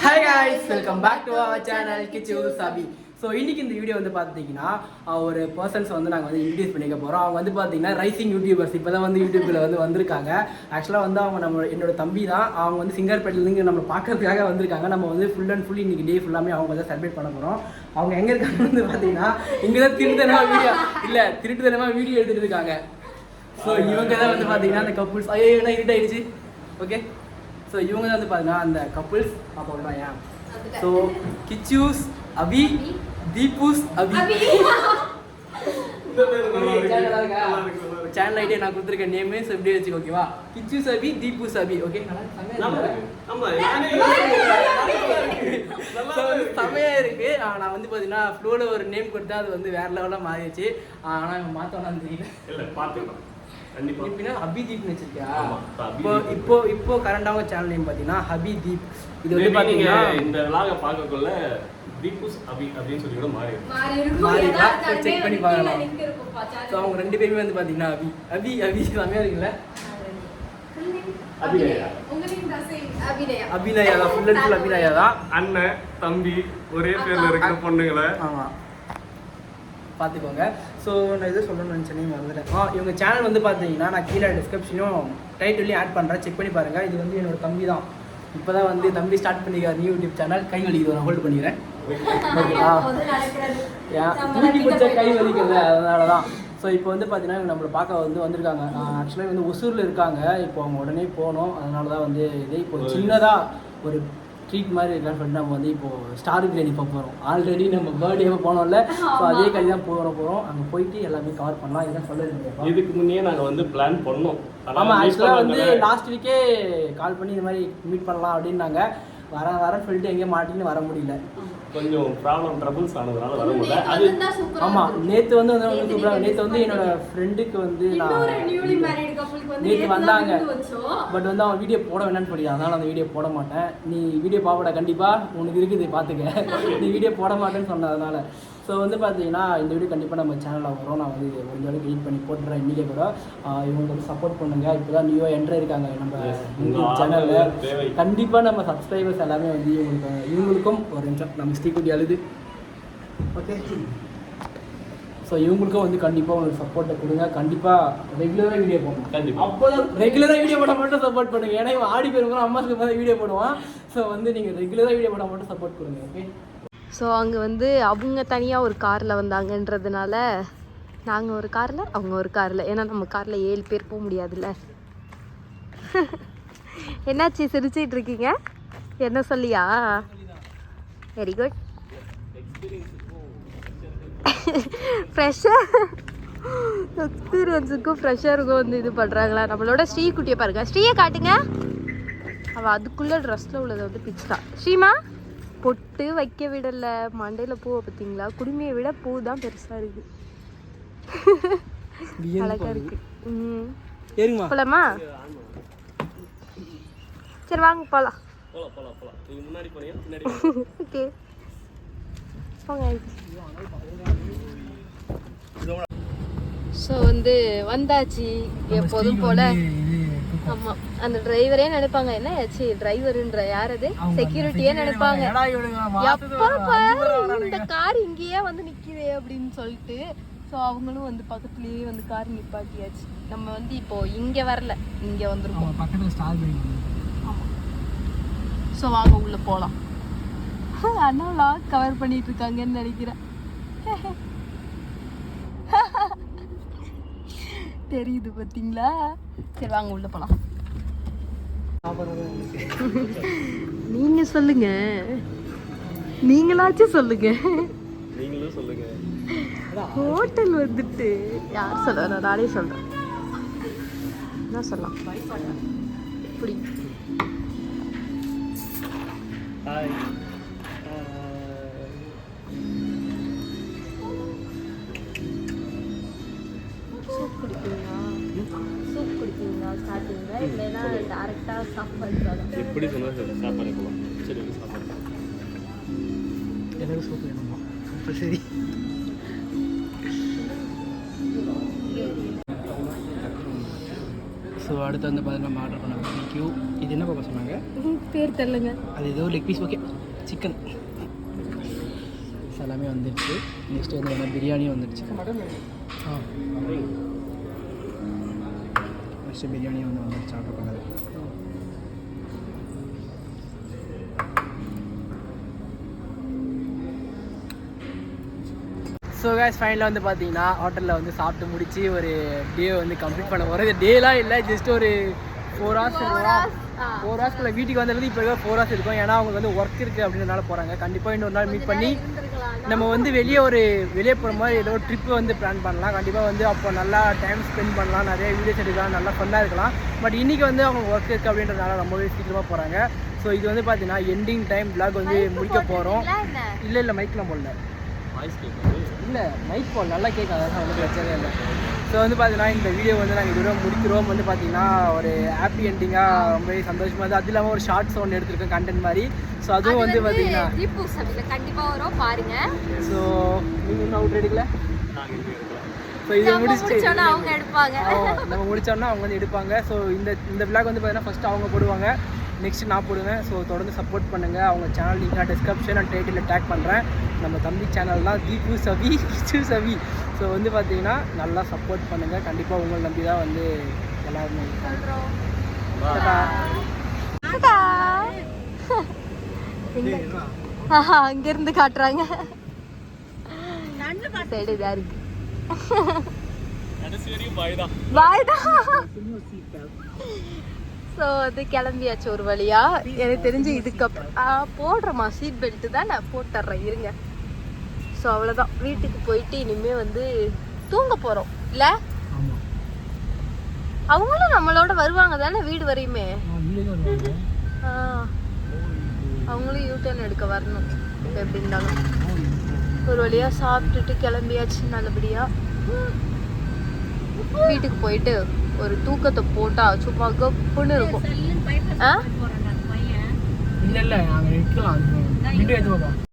Hi guys, welcome back to our channel Kichu Sabi. So இன்றைக்கி இந்த video வந்து பார்த்தீங்கன்னா ஒரு பர்சன்ஸ் வந்து நாங்கள் வந்து இன்ட்ரடியூஸ் பண்ணிக்க போகிறோம். அவங்க வந்து பார்த்தீங்கன்னா ரைசிங் யூடியூபர்ஸ் இப்போ தான் வந்து யூடியூப்பில் வந்து வந்திருக்காங்க. ஆக்சுவலாக வந்து அவங்க என்னோட தம்பி தான். அவங்க வந்து சிங்கர்பேட்டிலேருந்து நம்ம பார்க்கறதுக்காக வந்திருக்காங்க. நம்ம வந்து ஃபுல் அண்ட் ஃபுல் இன்றைக்கி டே ஃபுல்லாமே அவங்க தான் செலிப்ரேட் பண்ண போகிறோம். அவங்க எங்கே இருக்காங்க வந்து பார்த்தீங்கன்னா இங்கே தான் திருட்டுத்தனமாக வீடியோ எடுத்துகிட்டு இருக்காங்க. ஸோ இவங்க தான் வந்து பார்த்தீங்கன்னா அந்த கப்புள்ஸ் என்ன இருட்டாயிடுச்சு. ஓகே, ஸோ இவங்க தான் வந்து பார்த்தீங்கன்னா அந்த கப்புள்ஸ் அப்போ ஏன் ஸோ கிச்சூஸ் அபி தீபூஸ் அபி சேனல் ஐடியா நான் கொடுத்துருக்கேன் நேமே. ஸோ இப்படியே வச்சுக்கோ, ஓகேவா? கிச்சூஸ் அபி தீபூஸ் அபி. ஓகே, செமையா இருக்கு. நான் வந்து பார்த்தீங்கன்னா ஃப்ளோவில் ஒரு நேம் கொடுத்தா அது வந்து வேற லெவலாக மாறிடுச்சு. ஆனால் மாற்றோன்னு தெரியல. எப்படின்னா அபிதீப்னு வச்சிருக்கியா? இப்போ கரண்டாக சேனல் நேம் பார்த்தீங்கன்னா அபிதீப். இது வந்து பார்த்தீங்கன்னா இந்த விலாக பார்க்கக்குள்ள தீபூஸ் அபி அப்படின்னு சொல்லி கூட மாறி செக் பண்ணி பார்க்கலாம். ஸோ அவங்க ரெண்டு பேருமே வந்து பார்த்தீங்கன்னா அபி செம்மையா இருக்குல்ல. அபிநயா தான், ஃபுல் அண்ட் ஃபுல் அபிநயா தான். அண்ணன் தம்பி ஒரே பேர்ல இருக்கிற பொண்ணுங்களை ஆமாம் பார்த்துக்கோங்க. ஸோ நான் எதுவும் சொல்லணும்னு நினச்சேனே மறந்துட்டேன். இவங்க சேனல் வந்து பார்த்தீங்கன்னா நான் கீழே டிஸ்கிரிப்ஷனும் டைட்டிலையும் ஆட் பண்ணுறேன், செக் பண்ணி பாருங்கள். இது வந்து என்னோட தம்பி தான். இப்போ தான் வந்து தம்பி ஸ்டார்ட் பண்ணிக்கார் நியூ யூடியூப் சேனல். கை வலிக்குது, நான் ஹோல்டு பண்ணிக்கிறேன். தூக்கி பிடிச்சா கை வலிக்குது, அதனால தான். ஸோ இப்போ வந்து பார்த்தீங்கன்னா இவங்க நம்மளை பார்க்க வந்து வந்திருக்காங்க. ஆக்சுவலாக வந்து ஒசூரில் இருக்காங்க. இப்போ அவங்க உடனே போகணும். அதனால தான் வந்து இதே இப்போ சின்னதாக ஒரு ட்ரீட் மாதிரி இருக்கான்னு சொல்லிட்டு நம்ம வந்து இப்போது ஸ்டார் பிரியாணி பார்க்க போகிறோம். ஆல்ரெடி நம்ம பர்த்டேவை போனோம்ல, ஸோ அதே கறி தான் போகிறோம். அங்கே போயிட்டு எல்லாமே கவர் பண்ணலாம். இதுதான் சொல்லியிருக்கேன். இதுக்கு முன்னே நாங்கள் வந்து பிளான் பண்ணோம். ஆமாம், ஆக்சுவலாக வந்து லாஸ்ட் வீக்கே கால் பண்ணி இந்த மாதிரி மீட் பண்ணலாம் அப்படின்னாங்க. வரேன்னு சொல்லிட்டு எங்கேயும் மாட்டின்னு வர முடியல. கொஞ்சம் ப்ராப்ளம் ட்ரபிள்ஸ் ஆனதுனால வர முடியல. அது ஆமாம், நேற்று வந்து கூப்பிட்றாங்க. நேற்று வந்து என்னோட ஃப்ரெண்டுக்கு வந்து நேற்று வந்தாங்க. பட் வந்து அவன் வீடியோ போட வேணான்னு சொல்லிடுறான். அதனால் அந்த வீடியோ போட மாட்டேன். நீ வீடியோ பார்ப்பட கண்டிப்பாக உனக்கு இருக்குது, பார்த்துக்க. நீ வீடியோ போட மாட்டேன்னு சொன்னதுனால. ஸோ வந்து பார்த்தீங்கன்னா இந்த வீடியோ கண்டிப்பாக நம்ம சேனலில் வரும். நான் வந்து ஒரு அளவுக்கு எடிட் பண்ணி போட்டுறேன். இன்றைக்கே கூட இவங்களுக்கு சப்போர்ட் பண்ணுங்கள். இப்போ தான் நியூவாக என்ட்ரு இருக்காங்க நம்ம யூடியூப் சேனலில். கண்டிப்பாக நம்ம சப்ஸ்கிரைபர்ஸ் எல்லாமே வந்து இவங்களுக்கும் ஒரு நிமிஷம் நம்ம ஸ்ரீகுட்டி அழுது. ஓகே, ஸோ இவங்களுக்கும் வந்து கண்டிப்பாக உங்களுக்கு சப்போர்ட்டை கொடுங்க. கண்டிப்பாக ரெகுலராக வீடியோ போடணும். கண்டிப்பாக அப்போ ரெகுலராக வீடியோ போட மட்டும் சப்போர்ட் பண்ணுங்கள். ஏன்னா இவன் ஆடி போயிருக்கோம், அம்மாவுக்கு மேலே வீடியோ போடுவான். ஸோ வந்து நீங்கள் ரெகுலராக வீடியோ போட மட்டும் சப்போர்ட் கொடுங்க. ஓகே, ஸோ அங்கே வந்து அவங்க தனியாக ஒரு காரில் வந்தாங்கன்றதுனால நாங்கள் ஒரு காரில், அவங்க ஒரு காரில். ஏன்னா நம்ம காரில் 7 பேர் போக முடியாதுல்ல. என்னாச்சு சிரிச்சிட்டு இருக்கீங்க? என்ன சொல்லியா? Very good. ஃப்ரெஷ்ஷாக எக்ஸ்பீரியன்ஸுக்கும் ஃப்ரெஷ்ஷருக்கும் வந்து இது பண்ணுறாங்களா? நம்மளோட ஸ்ரீகுட்டியை பாருங்க. ஸ்ரீயை காட்டுங்க. அவள் அதுக்குள்ளே ட்ரெஸ்ஸில் உள்ளதை வந்து பிச்சுட்டா. ஸ்ரீமா பொட்டு வைக்க விடலை. மண்டையில் பூவை பார்த்தீங்களா? குடுமையை விட பூ தான் பெருசாக இருக்குது. அழகாக இருக்கு. போலாமா? சரி வாங்க போகலாம். ஓகே போங்க. ஸோ வந்து வந்தாச்சு எப்போதும் போல. ஆமாம், அந்த டிரைவரே நினைப்பாங்க என்ன ஆச்சு டிரைவருன்ற, யார் அது? செக்யூரிட்டியே நினைப்பாங்க. எப்போ இந்த கார் இங்கேயே வந்து நிற்கிதே அப்படின்னு சொல்லிட்டு. ஸோ அவங்களும் வந்து பக்கத்துலேயே வந்து கார் நிப்பாட்டியாச்சு. நம்ம வந்து இப்போ இங்கே வரல, இங்கே வந்துருக்கோம் பக்கத்தில் ஸ்டார் பிரியாணி. ஆமாம், ஸோ வாங்க உள்ளே போகலாம். அண்ணா வ்ளாக் கவர் பண்ணிட்டு இருக்காங்கன்னு நினைக்கிறேன். தெரியுது பார்த்தீங்களா? சரி வாங்க உள்ள போலாம். நீங்க சொல்லுங்க, நீங்களாச்சும் சொல்லுங்க. நீங்களும் சொல்லுங்க. ஹோட்டல் வந்துட்டு யார் சொல்ல? நானே சொல்றேன். என்ன சொல்லலாம்? இப்படி ஹாய். சூப் குடிப்பீங்களா ஸ்டார்டிங்கில்? இல்லைன்னா டேரெக்டாக சாப்பாடு? எப்படி சொன்னால் சாப்பாடு போகலாம். சரி சாப்பாடு எனக்கு சூப் வேணுமா? அப்போ சரி. ஸோ அடுத்து வந்து பார்த்தீங்கன்னா நம்ம ஆர்டர் பண்ண பிபிக்யூ. இது என்ன பார்க்க சொன்னாங்க? பேர் தெரியலங்க. அது ஏதோ லெக் பீஸ். ஓகே, சிக்கன் எல்லாமே வந்துடுச்சு. நெக்ஸ்ட் வந்து என்ன பிரியாணியும் வந்துடுச்சு. நெக்ஸ்ட்டு பிரியாணியும் வந்து வந்துடுச்சு ஆர்டர் பண்ணது. ஸோ கேஸ் ஃபைனலாக வந்து பார்த்தீங்கன்னா ஹோட்டலில் வந்து சாப்பிட்டு முடிச்சு ஒரு டே வந்து கம்ப்ளீட் பண்ண போகிறோம். இது டேலாம் இல்லை, ஜஸ்ட் ஒரு 4 hours இருக்கும். 4 hours வீட்டுக்கு வந்தது இப்போ 4 hours இருக்கும். ஏன்னா அவங்க வந்து ஒர்க் இருக்குது அப்படின்றனால போகிறாங்க. கண்டிப்பாக இன்னொரு நாள் மீட் பண்ணி நம்ம வந்து வெளியே போகிற மாதிரி ஏதோ ட்ரிப்பு வந்து பிளான் பண்ணலாம். கண்டிப்பாக வந்து அப்போ நல்லா டைம் ஸ்பெண்ட் பண்ணலாம், நிறைய வீடியோஸ் எடுக்கலாம், நல்லா ஃபன்னாக இருக்கலாம். பட் இன்றைக்கி வந்து அவங்க ஒர்க் இருக்குது அப்படின்றதுனால ரொம்பவே சீக்கிரமாக போகிறாங்க. ஸோ இது வந்து பார்த்தீங்கன்னா எண்டிங் டைம் விளாக் வந்து முடிக்க போகிறோம். இல்லை மைக்லாம் போடல, இல்லை மைக் போல் நல்லா கேட்கும், அதெல்லாம் ஒன்றும் பிரச்சனை இல்லை. ஸோ வந்து பார்த்தீங்கன்னா இந்த வீடியோ வந்து நாங்கள் இதோட முடிக்கிறோம். வந்து பார்த்தீங்கன்னா ஒரு ஹாப்பி எண்டிங்காக ரொம்பவே சந்தோஷமாக இருக்குது. அது இல்லாமல் ஒரு ஷார்ட்ஸ் ஒன்று எடுத்துருக்கேன் கண்டென்ட் மாதிரி. ஸோ அதுவும் வந்து பார்த்தீங்கன்னா கண்டிப்பாக வரும் பாருங்க. ஸோ நீங்கள் இன்னும் அவுட் எடுக்கல. ஸோ இதை முடிச்சுட்டு அவங்க எடுப்பாங்க, நம்ம முடிச்சோன்னா அவங்க வந்து எடுப்பாங்க. ஸோ இந்த விளாக் வந்து பார்த்தீங்கன்னா ஃபஸ்ட்டு அவங்க போடுவாங்க, நெக்ஸ்ட்டு நான் போடுவேன். ஸோ தொடர்ந்து சப்போர்ட் பண்ணுங்கள். அவங்க சேனல் லிங்க் நான் டிஸ்கிரிப்ஷன் அண்ட் டைட்டிலில் டேக் பண்ணுறேன். நம்ம தம்பி சேனல் தான் தீபு சவி கிச்சு சவி. ஸோ வந்து பார்த்தீங்கன்னா நல்லா சப்போர்ட் பண்ணுங்கள். கண்டிப்பாக உங்களை நம்பி தான் வந்து எல்லாருமே அங்கிருந்து காட்டுறாங்க. சைடு இதா இருக்கு. ஸோ அது கிளம்பியாச்சு ஒரு வழியா. எனக்கு தெரிஞ்சு இதுக்கப்புறம் போடுறோமா சீட் பெல்ட்டு தான் நான் போட்டுறேன், இருங்க. ஸோ அவ்வளோதான், வீட்டுக்கு போயிட்டு இனிமேல் வந்து தூங்க போகிறோம். இல்லை அவங்களும் நம்மளோட வருவாங்க தானே வீடு வரையுமே. அவங்களும் யூட்டர்ன் எடுக்க வரணும். இப்போ எப்படி இருந்தாலும் ஒரு வழியாக சாப்பிட்டுட்டு கிளம்பியாச்சு நல்லபடியாக. வீட்டுக்கு போயிட்டு ஒரு தூக்கத்தை போட்டால் சும்மா கப்புன்னு இருக்கும். இல்லை நாங்கள் எடுக்கலாம்.